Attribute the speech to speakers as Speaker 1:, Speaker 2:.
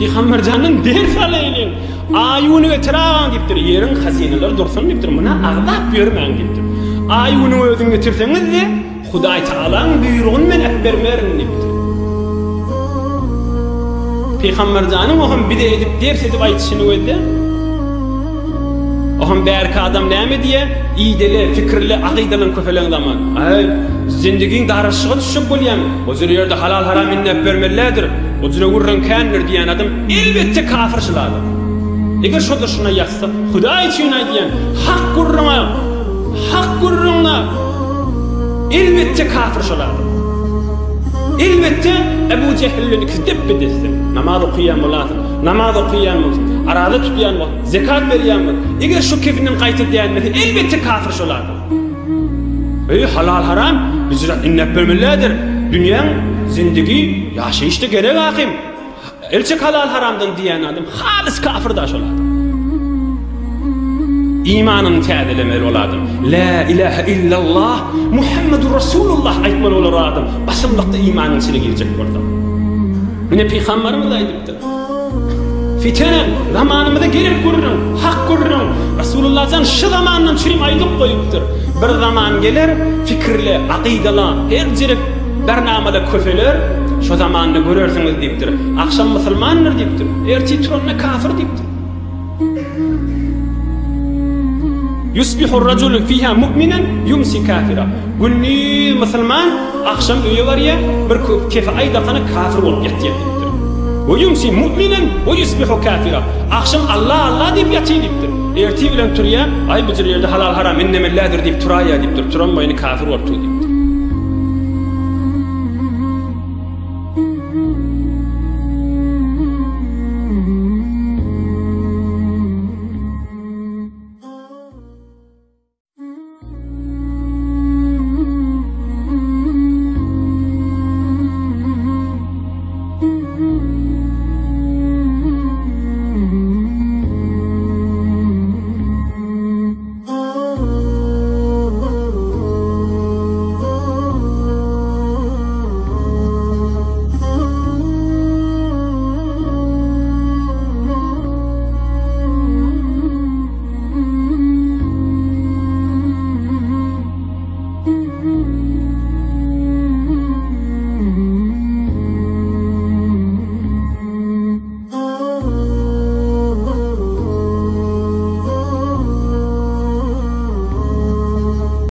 Speaker 1: Peygamber canın ders alayın. Ayunu getiren diptir. Yerin hazineler dursun diptir. Buna ağlap görmen diptir. Ayunu özün getirseniz de Huday Taala'nın buyruğunu men etbermerin diptir. Peygamber canın oğlum bir de edip ders edip aytışını öyle. Oğlum berka adam näme diye iýdeli, fikirli, aqidalan köfelen zaman. Ay, zindigin darışyga düşüp bolýan. O ýerde halal haram inep bermelidir. O ýere gurran kändir diýen adam elbetde kafirçiladyr. Eger şoda şuna ýatsa, Hudaý üçin aýdýan, hak gurruna elbetde kafirçiladyr. Elbetde Ebu Cehil'in kitap bedesi. Namaz okuyan bolatır. Namaz okuyan mı? Arada tutyan mı? Zekat veriyan mı? Eğer şu kefinin kayıtı diyenmesi elbette kafir şoladır. Halal haram bizce innep bölmelidir. Dünyanın zindigi yaşayışta gerek hakim. Elçek halal haramdan diyen adam halis kafir da şoladır. İmanını tədilemeli oladım. La ilahe illallah Muhammedur Resulullah aytmalı olur adam. Basımlıkta imanın içine girecek burada. Yine Peygamberimiz aydıptır. Fitenen zamanımıza gelip görürüm, hak görürüm. Resulullah'dan şu zamandan çürüm aydıp koyuptur. Bir zaman gelir fikirli, akidalı, her cerek bernamada köfeler. Şu zamanını görürsünüz deyiptir. Akşam Müslümandır deyiptir. Erti turanına kafir deyiptir. Yusbihur raculu fiha mu'minen yumsi kafira. Günni Müslüman akşam öye var ya bir kefe aydakana kafir olup yatıyor. Ve yumsi mu'minen ve yusbihu kafira. Akşam Allah deyip yatıyor deyiptir. Erti bilen turya ay bu yerde halal haram innemelladir deyip turaya deyiptir. Turan boyunu kafir olup deyip.